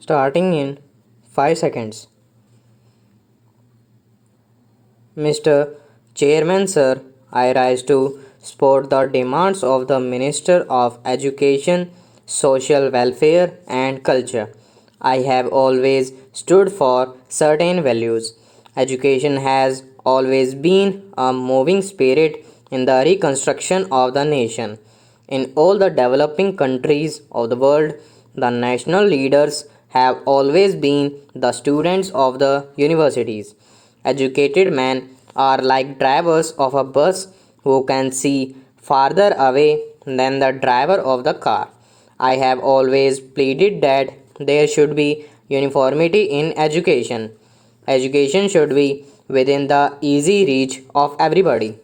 starting in 5 seconds. Mr. Chairman, sir, I rise to support the demands of the Minister of Education, Social Welfare and Culture. I have always stood for certain values. Education has always been a moving spirit in the reconstruction of the nation. In all the developing countries of the world, the national leaders have always been the students of the universities. Educated men are like drivers of a bus who can see farther away than the driver of the car. I have always pleaded that there should be uniformity in education. Education should be within the easy reach of everybody.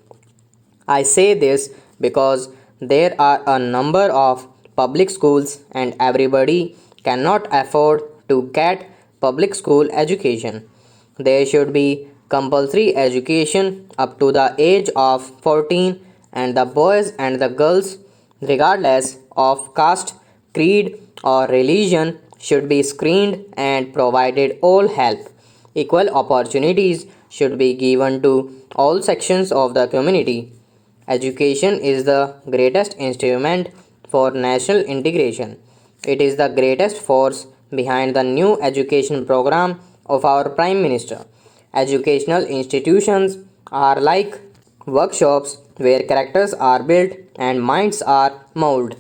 I say this because there are a number of public schools and everybody cannot afford to get public school education. There should be compulsory education up to the age of 14 and the boys and the girls regardless of caste, creed or religion should be screened and provided all help. Equal opportunities should be given to all sections of the community. Education is the greatest instrument for national integration. It is the greatest force behind the new education program of our Prime Minister. Educational institutions are like workshops where characters are built and minds are molded.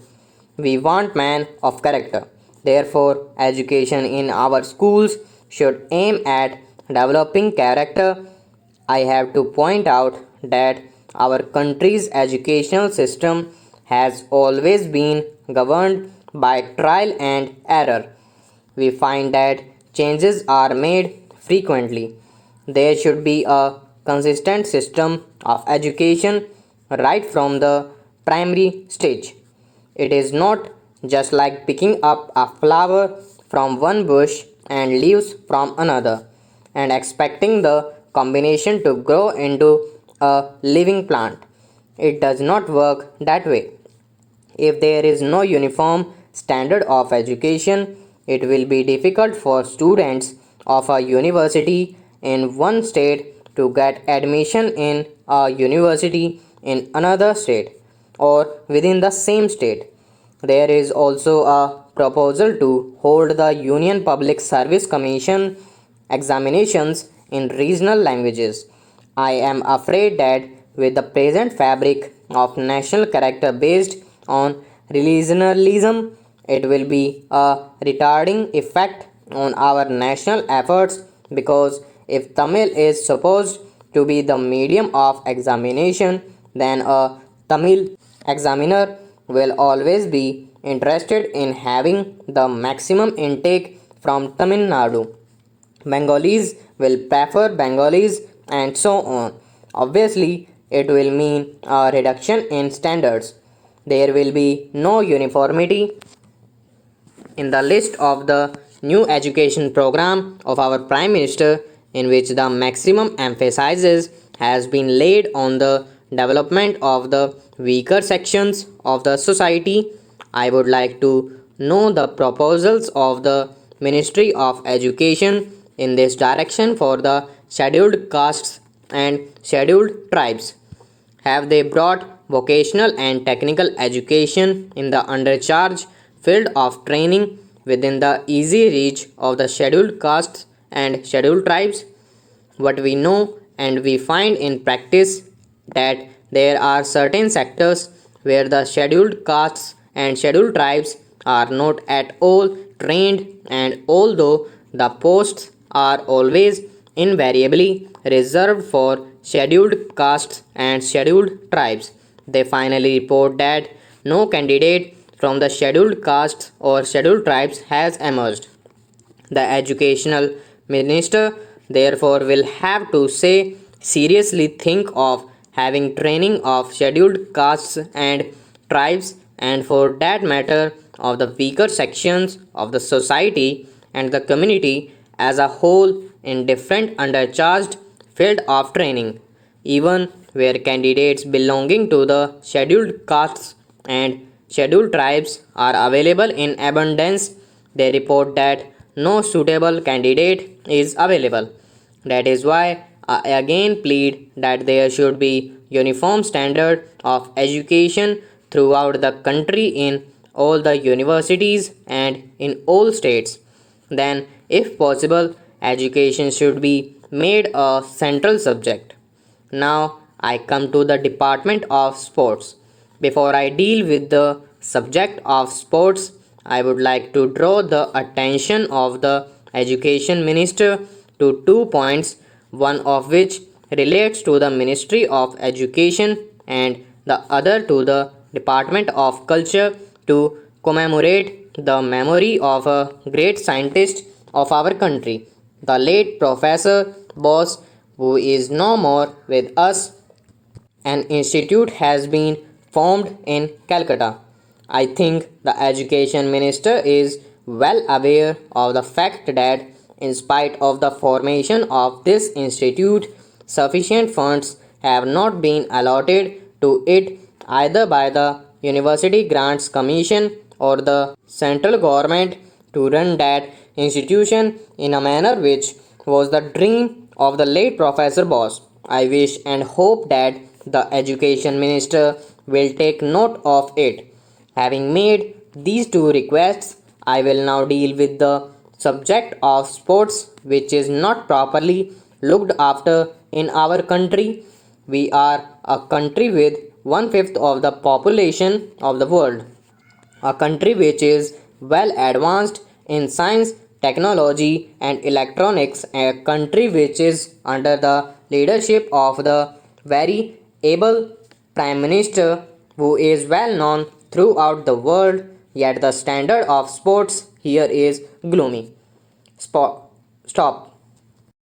We want men of character. Therefore, education in our schools should aim at developing character. I have to point out that our country's educational system has always been governed by trial and error. We find that changes are made frequently. There should be a consistent system of education right from the primary stage. It is not just like picking up a flower from one bush and leaves from another and expecting the combination to grow into a living plant. It does not work that way. If there is no uniform standard of education, it will be difficult for students of a university in one state to get admission in a university in another state or within the same state. There is also a proposal to hold the Union Public Service Commission examinations in regional languages. I am afraid that with the present fabric of national character based on regionalism, it will be a retarding effect on our national efforts because if Tamil is supposed to be the medium of examination, then a Tamil examiner will always be interested in having the maximum intake from Tamil Nadu. Bengalis will prefer Bengalis and so on. Obviously, it will mean a reduction in standards. There will be no uniformity in the list of the new education program of our Prime Minister, in which the maximum emphasis has been laid on the development of the weaker sections of the society. I would like to know the proposals of the Ministry of Education in this direction for the scheduled castes and scheduled tribes. Have they brought vocational and technical education in the undercharge field of training within the easy reach of the scheduled castes and scheduled tribes? What we know and we find in practice that there are certain sectors where the scheduled castes and scheduled tribes are not at all trained, and although the posts are always invariably reserved for scheduled castes and scheduled tribes, they finally report that no candidate from the scheduled castes or scheduled tribes has emerged. The educational minister therefore will have to say seriously think of having training of scheduled castes and tribes, and for that matter of the weaker sections of the society and the community as a whole in different undercharged field of training, even where candidates belonging to the scheduled castes and scheduled tribes are available in abundance. They report that no suitable candidate is available. That is why I again plead that there should be uniform standard of education throughout the country in all the universities and in all states. Then, if possible, education should be made a central subject. Now I come to the Department of Sports. Before I deal with the subject of sports, I would like to draw the attention of the Education Minister to 2 points, one of which relates to the Ministry of Education and the other to the Department of Culture to commemorate the memory of a great scientist of our country, the late Professor Bose, who is no more with us. An institute has been formed in Calcutta. I think the education minister is well aware of the fact that, in spite of the formation of this institute, sufficient funds have not been allotted to it either by the University Grants Commission or the central government to run that institution in a manner which was the dream of the late Professor Bose. I wish and hope that the education minister will take note of it. Having made these two requests, I will now deal with the subject of sports, which is not properly looked after in our country. We are a country with one fifth of the population of the world, a country which is well advanced in science, technology, and electronics, a country which is under the leadership of the very able Prime Minister who is well known throughout the world, yet the standard of sports here is gloomy. Stop.